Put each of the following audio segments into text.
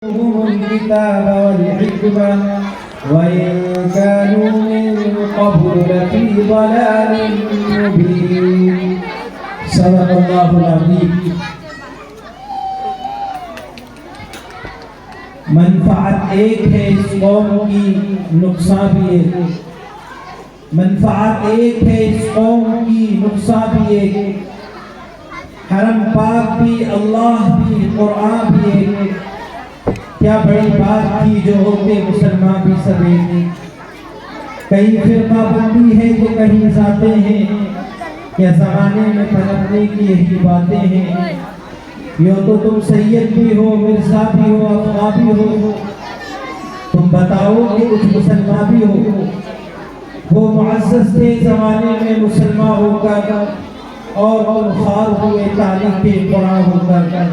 هم الكتاب والحكمة وإن كانوا من قبل لفي ضلال مبين صدق الله العظيم. منفعت ایک ہے اس قوم کی، نقصان بھی ایک. منفعت ایک ہے اس قوم کی، نقصان بھی ایک. حرم پاک بھی، اللہ بھی، قرآن بھی ایک. کیا بڑی بات تھی جو ہوتے مسلمان بھی سب ایک. کہیں فرقہ بندی ہے تو کہیں ذاتیں ہیں، کیا زمانے میں پنپنے کی یہی باتیں ہیں. یوں تو تم سید بھی ہو، مرزا بھی ہو، افغا بھی ہو، تم بتاؤ کہ کچھ مسلمان بھی ہو. وہ معزز تھے زمانے میں مسلمان ہو کر، اور خار ہوئے تاریخ کے قرآن ہو کر.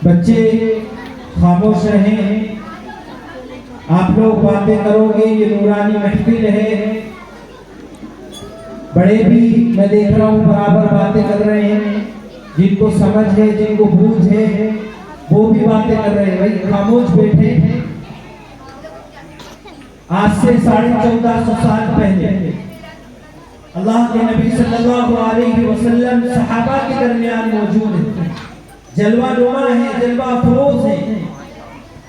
بچے خاموش رہیں، آپ لوگ باتیں کرو گے، یہ نورانی محفل ہے. بڑے بھی میں دیکھ رہا ہوں برابر باتیں کر رہے ہیں، جن کو سمجھ ہے، جن کو بوجھ ہے، وہ بھی باتیں کر رہے ہیں. بھائی خاموش بیٹھے. آج سے 1450 سال پہلے اللہ کے نبی صلی اللہ علیہ وسلم صحابہ کے درمیان موجود ہیں، جلوہ نما ہیں، جلوہ افروز ہیں.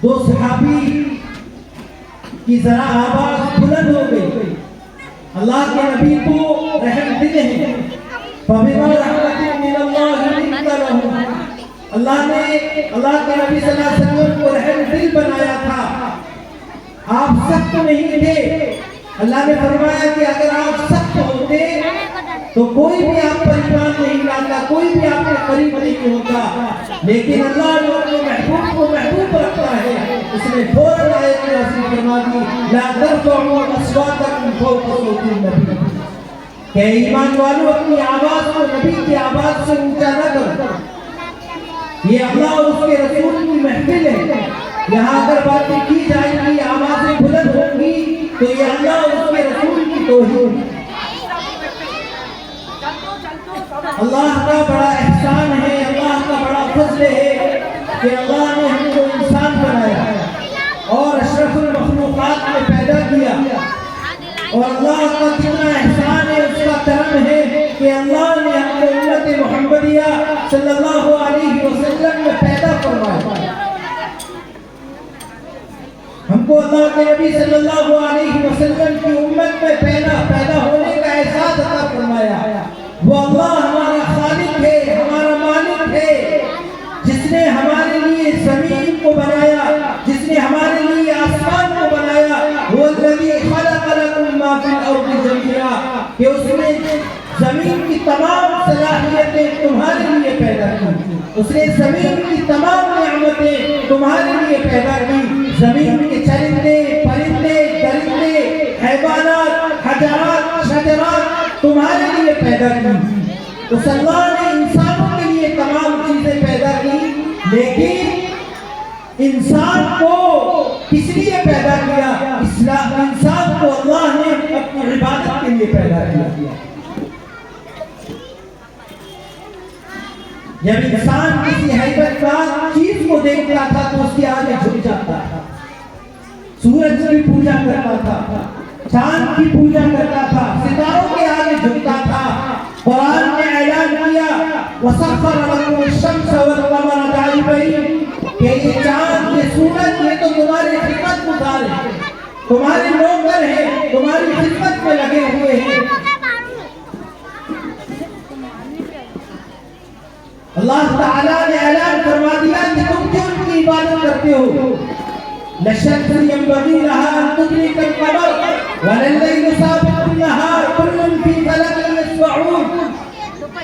دو صحابی کی ذرا آواز بلند ہو گئی. اللہ کے نبی کو رحم دل ہے. فَبِمَا رَحْمَةٍ مِّنَ اللَّهِ لِنْتَ لَهُمْ. اللہ نے اللہ کے نبی صلی اللہ علیہ وسلم کو رحم دل بنایا تھا. آپ سخت نہیں تھے. اللہ نے فرمایا کہ اگر آپ سخت ہوتے تو کوئی بھی آپ پر ایمان نہیں لاتا، کوئی بھی آپ کے قریب نہیں ہوتا. لیکن اللہ جو اپنے محبوب کو محبوب رکھتا ہے، اس نے فوراً آیت نازل فرما دی، لا ترفعوا اصواتکم فوق صوت النبی. کہ ایمان والو اپنی آواز کو نبی کی آواز سے اونچا نہ کرو. یہ اللہ اور اس کے رسول کی محفل ہے. یہاں اگر باتیں کی جائیں گی، آوازیں بلند ہوں گی، تو یہ اللہ اور اس کے رسول کی توہین ہے. اللہ کا بڑا احسان ہے، اللہ کا بڑا فضل ہے کہ اللہ نے ہم کو انسان بنایا اور اشرف المخلوقات میں پیدا کیا. اور اللہ کا کتنا احسان ہے، اس کا کرم ہے کہ اللہ نے ہم کو امت محمدیہ صلی اللہ علیہ وسلم میں پیدا فرمایا. ہم کو اللہ کے نبی صلی اللہ علیہ وسلم کی امت میں پیدا ہونے کا احساس عطا فرمایا. وہ اللہ ہمارا خالق ہے، ہمارا مالک ہے، جس نے ہمارے لیے زمین کو بنایا، جس نے ہمارے لیے آسمان کو بنایا. وہ الذی خلق لکم ما فی الارض جميعا، کہ اس نے زمین کی تمام صلاحیتیں تمہارے لیے پیدا کی. اس نے زمین کی تمام نعمتیں تمہارے لیے پیدا کی. زمین کے چرندے، پرندے، درندے، حیوانات، حجرات، شجرات تمہارے لیے پیدا کی. اس اللہ نے انسانوں کے لیے تمام چیزیں پیدا کی، لیکن انسان کو کس لیے پیدا کیا؟ انسان کو اللہ نے اپنی عبادت کے لیے پیدا کیا. جب انسان کسی حیبت دار چیز کو دیکھتا تھا تو اس کے آگے جھک جاتا تھا. سورج کی پوجا کرتا تھا، چاند کی پوجا کرتا تھا، ستاروں کے آگے جھکتا تھا. قرآن نے اعلان کیا وَسَخَّرَ لَكُمُ الشَّمْسَ وَالْقَمَرَ دَائِبَيْنِ، کہ یہ چاند، یہ سورج، یہ تو تمہاری خدمت گزار ہے، تمہارے نوکر ہیں، تمہاری خدمت میں لگے ہوئے ہیں. اللہ تعالیٰ نے اعلان فرما دیا کہ تم کیوں ان کی عبادت کرتے ہو. لَلشَّمْسِ يَنبَغِي لَهَا أَن تُدْرِكَ الْقَمَرَ وَلَلَّيْلُ سَابِقُ النَّهَارِ كُلٌّ فِي فَلَكٍ يَسْبَحُونَ.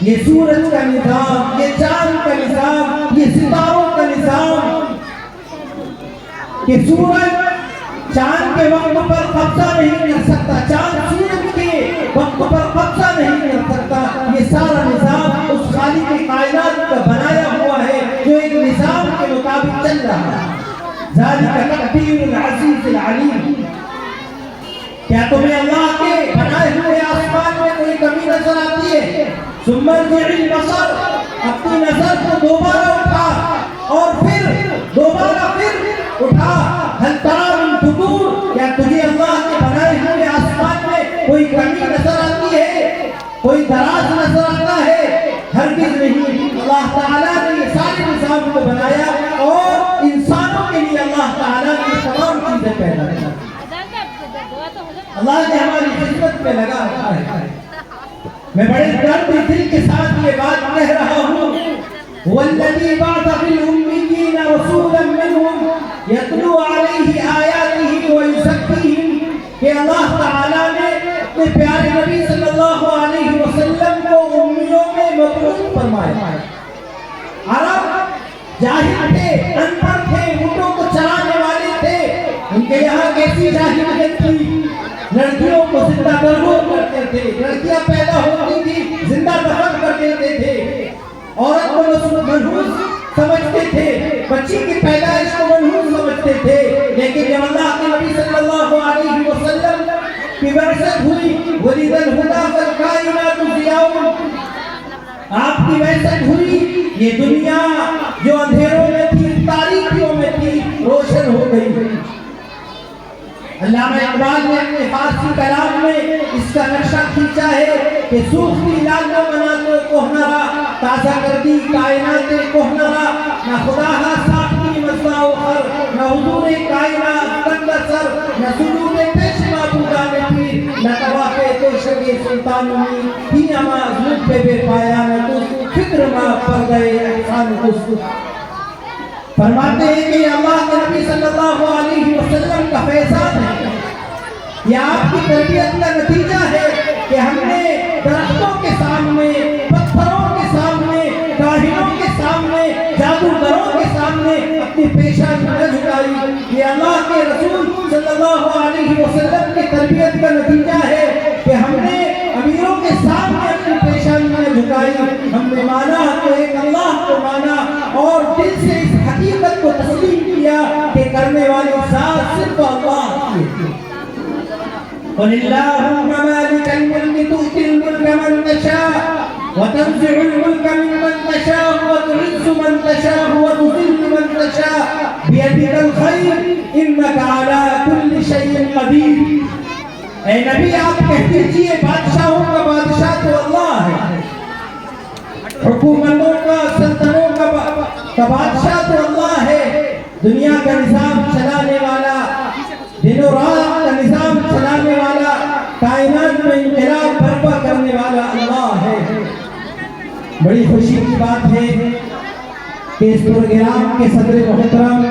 یہ سورج کا نظام، یہ چاند کا نظام، یہ ستاروں کا نظام، کہ سورج چاند کے وقت پر قبضہ نہیں کر سکتا، چاند سورج کے وقت پر قبضہ نہیں کر سکتا. یہ سارا نظام اس خالق کائنات کا بنایا ہوا ہے جو ایک نظام کے مطابق چل رہا ہے. ذَلِكَ تَقْدِيرُ الْعَزِيزِ الْعَلِيمِ. کیا تمہیں اللہ کے بنائے ہوئے آسمان میں کوئی کمی نظر آتی ہے؟ ثم ارجع البصر، اپنی نظر کو دوبارہ اٹھا اور پھر دوبارہ پھر اٹھا، هل ترى من فطور، کیا تجھے اللہ کے بنائے ہوئے آسمان میں کوئی کمی نظر آتی ہے، کوئی دراز نظر آتا ہے؟ ہرگز نہیں۔ اللہ تعالیٰ نے یہ سارے نظام کو بنایا اور انسانوں کے لیے اللہ تعالیٰ نے یہ تمام چیزیں پیدا کی۔ اللہ نے ہماری خدمت میں لگا رکھا ہے۔ میں بڑے درد دل کے ساتھ یہ بات کہہ رہا ہوں، والذی بعث فی الأمیین رسولا منہم یتلو علیہ آیاتہ ویزکیہم، کہ اللہ تعالیٰ نے اپنے پیارے نبی صلی اللہ علیہ وسلم کو امیوں میں مبعوث فرمایا۔ عرب جاہل تھے، ان پڑھ تھے، اونٹوں کو چرانے والے تھے، ان کے یہاں کیسی جاہلیت تھی، لڑکیوں کو زندہ درگور کرتے تھے، لڑکیاں پیدا ہوتی تھی زندہ دفن کر دیتے تھے، عورت کو منحوس سمجھتے تھے، بچی کی پیدائش کو منحوس سمجھتے تھے۔ لیکن جب اللہ کے نبی صلی اللہ علیہ وسلم کی بعثت ہوئی، وَلِدَ الْهُدَى فَالْكَائِنَاتُ ضِيَاءٌ، آپ کی بعثت ہوئی، یہ دنیا جو اندھیروں میں تھی، تاریکیوں میں تھی، روشن ہو گئی۔ علامہ اقبال نے اپنے فارسی کلام میں اس کا نقشہ کھینچا ہے کہ سوختی لالو مناتے کوہنرا، تازہ کردی کائنات کوہنرا، نہ خدا ہا ساختی مزدہ و خر، نہ حضور کائنات تنگ سر، نہ سجود پیش معبودان پیر، نہ طواف توشگ سلطانوی، ہی اما زلط بے پایا نہ تس، فکر ما پر گئے احسان تس۔ فرماتے ہیں کہ اللہ کے نبی صلی اللہ علیہ وسلم کا فیضان ہے، یہ آپ کی تربیت کا نتیجہ ہے کہ ہم نے درختوں کے سامنے، پتھروں کے سامنے، کاہنوں کے سامنے، جادوگروں کے سامنے اپنی پیشانی نہ جھکائی۔ یہ اللہ کے رسول صلی اللہ علیہ وسلم کی تربیت کا نتیجہ ہے کہ ہم نے امیروں کے سامنے اپنی پیشانی نہ جھکائی، ہم نے مانا تو ایک اللہ کو مانا اور دل سے اس حقیقت کو تسلیم کیا کہ کرنے والی ذات صرف اللہ ہے۔ قل اللہم مالک الملک تؤتی الملک من تشاء وتنزع الملک ممن تشاء وتعز من تشاء وتذل من تشاء بیدک الخیر انک علی کل شیء قدیر۔ اے نبی آپ کہہ دیجئے بادشاہوں کا بادشاہ تو اللہ ہے، حکومتوں کا، سلطنوں کا بادشاہ تو اللہ ہے، دنیا کا نظام چلانے والا، دن و رات کا نظام چلانے والا، کائنات میں انقلاب برپا کرنے والا اللہ ہے۔ بڑی خوشی کی بات ہے کہ اس پروگرام کے صدر محترم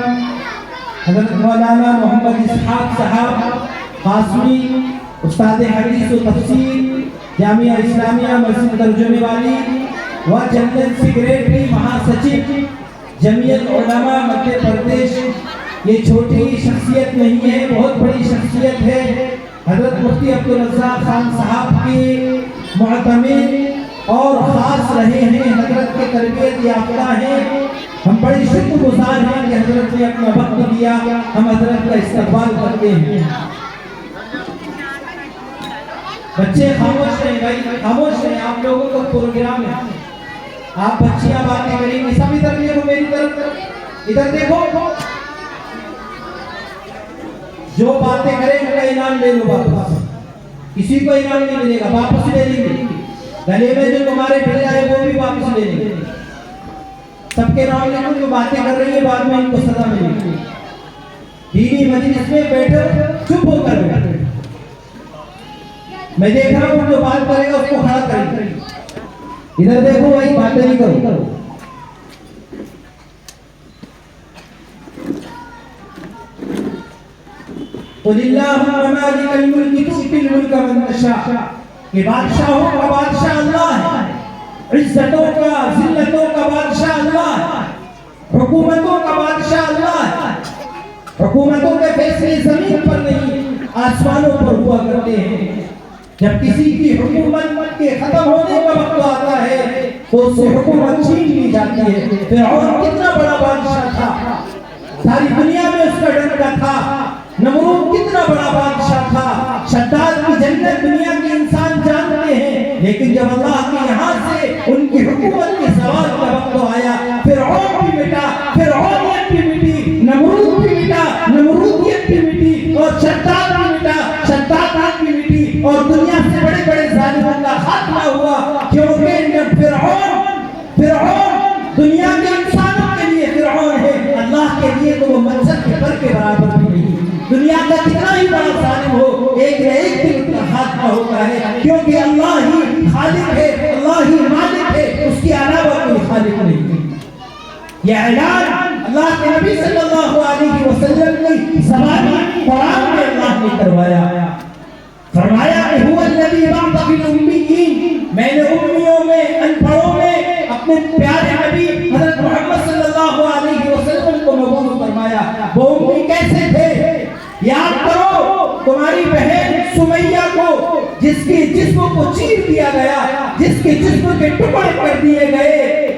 حضرت مولانا محمد اسحاق صاحب قاسمی، استاد حدیث و تفسیر جامعہ اسلامیہ مسجد ترجمے والی و جنرل سیکریٹری مہاسچو جمعیت علماء مدھیہ پردیش، یہ چھوٹی شخصیت نہیں ہے، بہت بڑی شخصیت ہے۔ حضرت مفتی عبدالرزاق خان صاحب کے معتمد اور خاص رہے ہیں، حضرت کے تربیت یافتہ ہیں۔ ہم بڑے شکر گزار ہیں کہ حضرت نے اپنا وقت دیا، ہم حضرت کا استقبال کرتے ہیں۔ بچے خاموش رہیں بھائی، خاموش رہیں، آپ لوگوں کو پروگرام ہے، آپ بچیاں باتیں کریں گی، سب ادھر دیکھو، میری طرف ادھر دیکھو، جو باتیں کریں ان کا انعام لے لو واپس، کسی کو انعام نہیں ملے گا، واپس لے لیں گے، گلے میں جو تمہارے پھر جائے وہ بھی واپس لے لیں گے، سب کے نام لے لو، جو باتیں کر رہی ہے بعد میں ان کو سزا ملے گی۔ دینی مجلس میں بیٹھو، چپ ہو کر بیٹھو، میں دیکھ رہا ہوں جو بات کرے گا اس کو کھڑا کریں، ادھر دیکھو بھائی، باتیں نہیں کرو۔ قل اللہم مالک الملک تؤتی الملک من تشاء، کہ بادشاہوں کا بادشاہ اللہ ہے، عزتوں کا، ذلتوں کا بادشاہ اللہ ہے، حکومتوں کا بادشاہ اللہ ہے۔ حکومتوں کے فیصلے زمین پر نہیں آسمانوں پر ہوا کرتے ہیں۔ جب کسی کی حکومت کے ختم ہونے کا وقت آتا ہے تو اس سے حکومت چھین لی جاتی ہے۔ فرعون کتنا بڑا بادشاہ تھا، ساری دنیا میں اس کا ڈنکا تھا۔ نمرود کتنا بڑا بادشاہ تھا، شداد کی جنت دنیا کے انسان جانتے ہیں، لیکن جب اللہ کے یہاں سے ان کی حکومت کے زوال کا وقت آیا، فرعون بھی مٹا، فرعونیت بھی مٹی، نمرود بھی مٹا، نمرودیت بھی مٹی، اور شداد بھی مٹا، شدادات بھی مٹی، اور دنیا سے بڑے بڑے ظالموں کا خاتمہ ہوا، کیونکہ جب فرعون دنیا کے انسانوں کے لیے فرعون ہے، اللہ کے لیے تو وہ منظر کے پر کے برابر بھی نہیں۔ دنیا کا کتنا ہی بڑا ظالم ہو، ایک نہ ایک دن کا خاتمہ ہوتا ہے، کیونکہ اللہ ہی خالق ہے، اللہ ہی مالک ہے، اس کے علاوہ کوئی خالق نہیں۔ یہ اعلان اللہ کے نبی صلی اللہ علیہ وسلم کی زبانی قرآن میں اللہ نے کروایا، فرمایا کہ هو الذی بعث فی الامیین، میں نے امیوں میں، ان پڑھوں میں اپنے پیارے نبی حضرت محمد صلی اللہ علیہ وسلم کو مبعوث فرمایا۔ وہ امی کیسے تھے؟ یاد کرو تمہاری بہن سمیہ کو، جس کے جسم کو چیر دیا گیا، جس کے جسم کے ٹکڑے کر دیے گئے،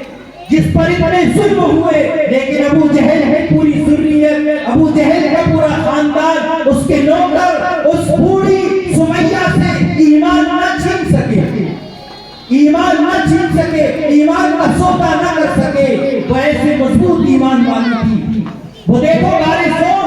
جس پر اتنے ظلم ہوئے، لیکن ابو جہل ہے پوری ذریت، ابو جہل کا پورا خاندان، اس کے نوکر اس بوڑھی سمیہ سے ایمان نہ چھین سکے، ایمان نہ چھین سکے، ایمان کا سودا نہ کر سکے، وہ ایسے مضبوط ایمان والی تھی۔ وہ دیکھو غار ثور،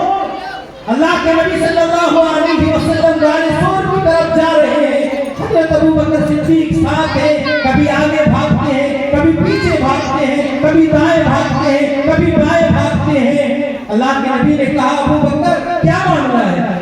اللہ کے نبی صلی اللہ علیہ وسلم غار ثور کی طرف جا رہے ہیں، حضرت ابو بکر صدیق ساتھ ہیں، کبھی آگے بھاگتے ہیں، کبھی پیچھے بھاگتے ہیں، کبھی دائیں بھاگتے ہیں، کبھی بائیں بھاگتے ہیں۔ اللہ کے نبی نے کہا ابو بکر کیا معاملہ ہے؟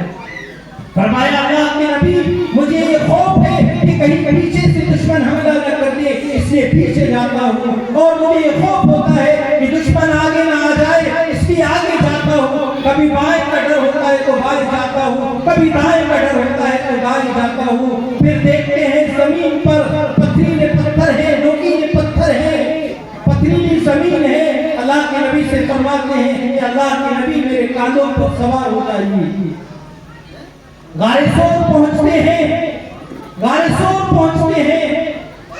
فرمایا اللہ کے نبی مجھے یہ خوف ہے کہ کہیں پیچھے سے دشمن حملہ نہ کر دے، اس لیے پیچھے جاتا ہوں، اور مجھے یہ خوف ہوتا ہے کہ دشمن آگے نہ آ جائے، اس لیے آگے جاتا ہوں، کبھی بائیں کا ڈر ہوتا ہے تو بائیں جاتا ہوں، کبھی دائیں کا ڈر ہوتا ہے تو دائیں جاتا ہوں۔ پھر دیکھتے ہیں زمین پر پتھریلے پتھر ہیں، نوکیلے پتھر ہیں، پتھریلی زمین ہے۔ اللہ کے نبی سے فرماتے ہیں کہ اللہ کے نبی میرے کاندھوں پر سوار ہو جائیے۔ غار ثور پہنچتے ہیں، غار ثور پہنچتے ہیں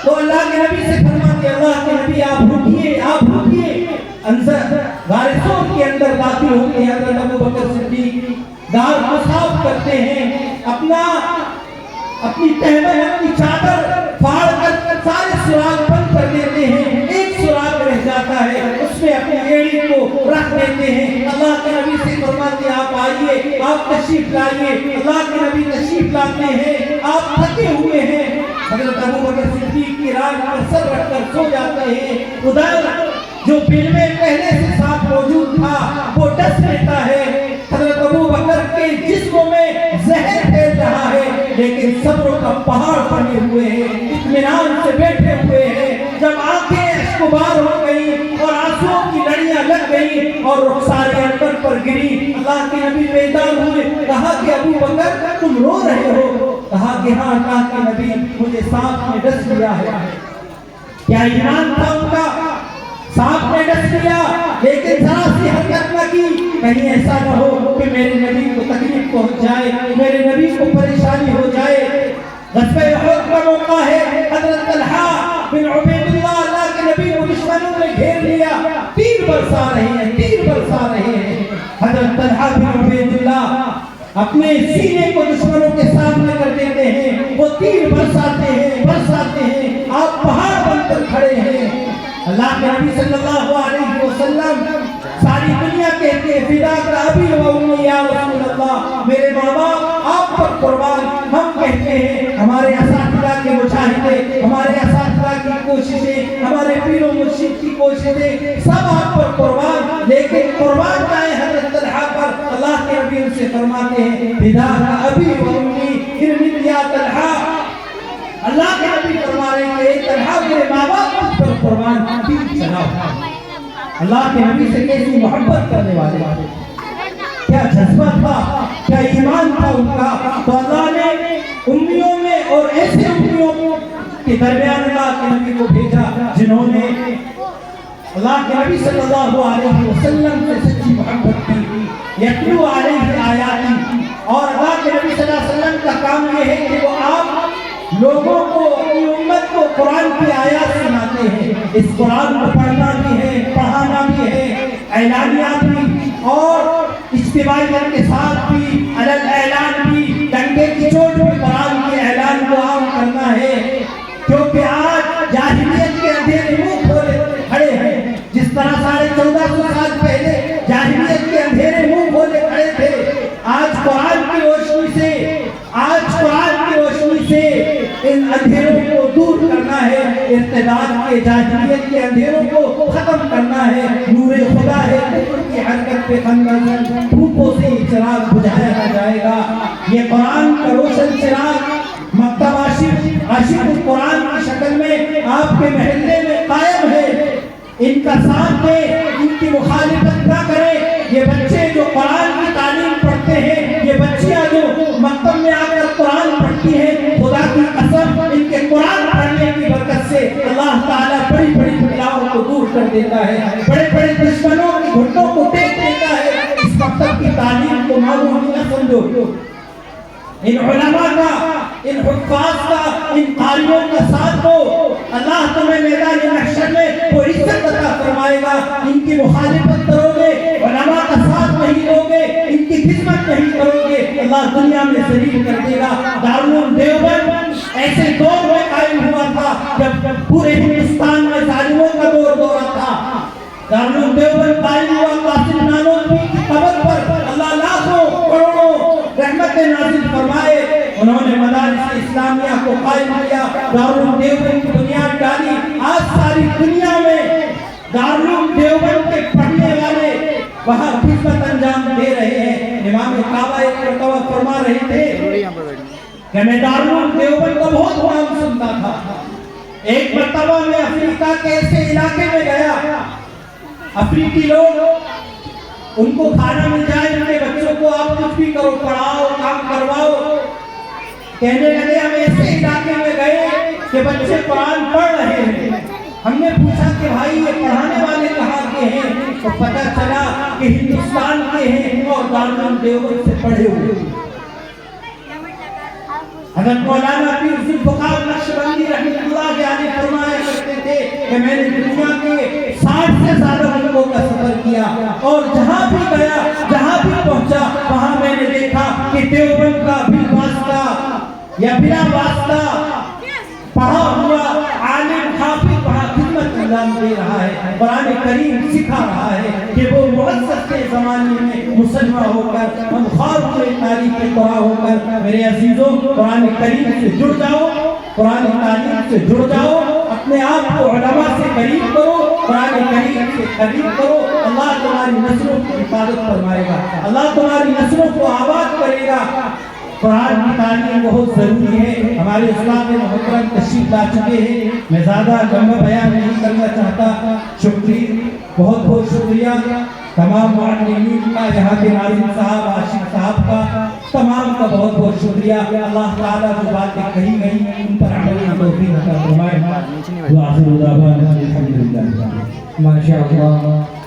تو اللہ کے نبی سے فرماتے ہیں اللہ کے نبی آپ رکیے، آپ رکیے۔ اندر غار ثور کے اندر داخل ہوتے ہیں، حضرت ابو بکر صدیق غار کو صاف کرتے ہیں، اپنی تہبند، اپنی چادر پھاڑ کر سارے سراغ بند کر دیتے ہیں، ایک سراغ رہ جاتا ہے، اس میں اپنی ایڑی کو رکھ دیتے ہیں۔ اللہ کے نبی سے فرماتے ہیں آپ آئیے، آپ تشریف لائیے۔ اللہ کے نبی تشریف لاتے ہیں، آپ تھکے ہوئے ہیں، حضرت ابو بکر صدیق کی رات پر سر رکھ کر سو جاتے ہیں۔ ادھر جو بل میں پہلے سے ساتھ موجود تھا وہ ڈس لیتا ہے، حضرت ابو بکر کے جسم میں زہر پھیل رہا ہے، لیکن صبر کا پہاڑ بنے ہوئے ہیں، اطمینان سے بیٹھے ہوئے ہیں۔ جب آنکھیں اشکبار ہو گئی اور آنسوؤں کی لڑیاں لگ گئی اور رخسار انور پر گری، اللہ کے نبی بیدار ہوئے، کہا کہ ابو بکر تم رو رہے ہو؟ کہا کہ ہاں اللہ کے نبی مجھے سانپ نے ڈس لیا ہے۔ کیا ایمان تھا ان کا؟ سانپ نے ڈس لیا لیکن ذرا سی حرکت نہ کی، کہیں ایسا نہ ہو کہ میرے نبی کو تکلیف پہنچ جائے، میرے نبی کو پریشانی ہو جائے۔ غزوہ احد کا موقع ہے، حضرت طلحہ بن عبید اللہ، اللہ کے نبی کو دشمنوں نے گھیر لیا، تیر برسا رہے ہیں، تیر برسا رہے ہیں۔ حضرت طلحہ بن عبید اللہ اپنے سینے کو دشمنوں کے سامنے کر دیتے ہیں، وہ تیر برساتے ہیں، برساتے ہیں، آپ پہاڑ بن کر کھڑے ہیں۔ اللہ کے نبی صلی اللہ علیہ وسلم ساری دنیا کہتے ہیں فدا کا ابی و امی یا رسول اللہ، میرے ماں باپ آپ پر قربان۔ ہم کہتے ہیں ہمارے اساتذہ کے مجاہدے، ہمارے اساتذہ کی کوششیں، ہمارے پیر و مرشد کی کوششیں سب آپ پر قربان، لیکن قربان جائے حضرت طلحہ پر۔ اللہ کے نبی ان سے فرماتے ہیں فدا کا ابی و امی ارمد یا طلحہ، اللہ کے نبی فرما رہے ہیں کہ طلحہ میرے ماں باپ پر قربان تیر چلاؤ۔ اللہ کے نبی سے کیسی محبت کرنے والے، کیا جذبہ تھا، کیا ایمان تھا ان کا۔ تو اللہ نے امیوں میں اور ایسے امیوں کے درمیان اللہ کے نبی کو بھیجا جنہوں نے اللہ کے نبی صلی اللہ علیہ وسلم سے سچی محبت کی، یتلو علیہ آیاتی۔ اور اللہ کے نبی صلی اللہ علیہ وسلم کا کام یہ ہے کہ وہ آپ لوگوں کو، اپنی امت کو قرآن کی آیات سناتے ہیں۔ اس قرآن کو پڑھنا بھی ہے، پڑھانا بھی ہے، اعلانیات بھی اور اجتماعیت کے ساتھ بھی، علل اعلان بھی، ڈنڈے کی چوٹ بھی قرآن کے اعلان کو عام کرنا ہے، کیونکہ آج جاہلیت کے کے جاہلیت کے اندھیروں کو ختم کرنا ہے. نور خدا ہے کفر کی حرکت پہ خندق، دھوپوں سے یہ چراغ بجھایا نہ جائے گا. یہ قرآن کا روشن چراغ مکتب عاشق القرآن کی شکل میں آپ کے محلے میں قائم ہے. ان کا ساتھ دیں، ان کی مخالفت نہ کریں. یہ بچے جو قرآن کی تعلیم پڑھتے ہیں، یہ بچیاں جو مکتب میں آ کر قرآن پڑھتی ہیں، خدا کی قسم ان کے قرآن پڑھنے کی برکت سے اللہ تعالیٰ بڑی بڑی بلاؤں کو دور کر دیتا ہے، بڑے بڑے دشمنوں کی گھٹنوں کو ٹیک دیتا ہے. اس مکتب کی تعلیم کو معلوم نہ سمجھو. ان علماء کا، ان حفاظ کا، ان قاریوں کا ساتھ دو. اللہ تمہیں میدان محشر میں وہ عزت عطا فرمائے گا. ان کی مخالفت کرو گے، علماء کا ساتھ نہیں دو گے، ان کی خدمت نہیں کرو گے، اللہ دنیا میں ذلیل کر دے گا. دارالعلوم دیوبند ایسے دور میں قائم ہوا تھا جب پورے ہندوستان میں ظالموں کا دور تھا. دارالعلوم دیوبند قائم ہوا قاسم نانوتوی کی قبر پر اللہ لاکھوں کروڑوں رحمت نازل فرمائے. انہوں نے مدارس اسلامیہ کو قائم کیا، دارالعلوم دیوبند کی بنیاد ڈالی. آج ساری دنیا میں دارالعلوم دیوبند کے پڑھنے والے وہاں خدمت انجام دے رہے ہیں. امام کعبہ ایک مرتبہ فرما رہے تھے کہ میں دارالعلوم دیوبند کا بہت نام سنتا تھا. ایک مرتبہ میں افریقہ کے ایسے علاقے میں گیا، افریقی لوگ ان کو کھانا مل جائے، ان کے بچوں کو آپ کچھ بھی کرو، پڑھاؤ، کام کرواؤ. کہنے لگے ہم ایسے علاقے میں گئے کہ بچے قرآن پڑھ رہے ہیں. ہم نے پوچھا کہ بھائی یہ پڑھانے والے کہاں کے ہیں؟ تو پتہ چلا کہ ہندوستان کے ہیں اور دارالعلوم دیوبند سے پڑھے ہوئے. حضرت مولانا پیر ذوالفقار نقشبندی رحمۃ اللہ علیہ فرمایا کرتے تھے کہ میں نے دنیا کے 60 سے زیادہ ملکوں کا سفر کیا اور جہاں بھی گیا، جہاں بھی پہنچا، وہاں میں نے دیکھا کہ دیوبند کا بالواسطہ یا بلا واسطہ پڑھا ہوا عالم حافظ وہاں خدمت انجام دے رہا ہے، قرآن کریم سکھا رہا ہے کہ وہ معزز کے زمانے میں مسلمہ ہو کر، ہم خواب ہوئے تاریخ قرآن ہو کر. میرے عزیزوں، قرآن کریم سے جڑ جاؤ، قرآن تعلیم سے جڑ جاؤ، اپنے آپ کو علماء سے قریب کرو، قرآن کریم سے قریب کرو. اللہ تمہاری نسلوں کی حفاظت فرمائے گا، اللہ تمہاری نسلوں کو آباد کرے گا. قرآن کی تعلیم بہت ضروری ہے. ہمارے استاد محترم تشریف لا چکے ہیں، میں زیادہ لمبا بیان نہیں کرنا چاہتا. شکریہ، بہت بہت شکریہ تمام معلمین کا، یہاں کے ناظرین صاحب، عاشق صاحب کا، تمام کا بہت بہت شکریہ. اللہ تعالیٰ جو باتیں کہی گئی ان پر عمل کی توفیق عطا فرمائے. وآخر دعوانا الحمدللہ. ماشاء اللہ.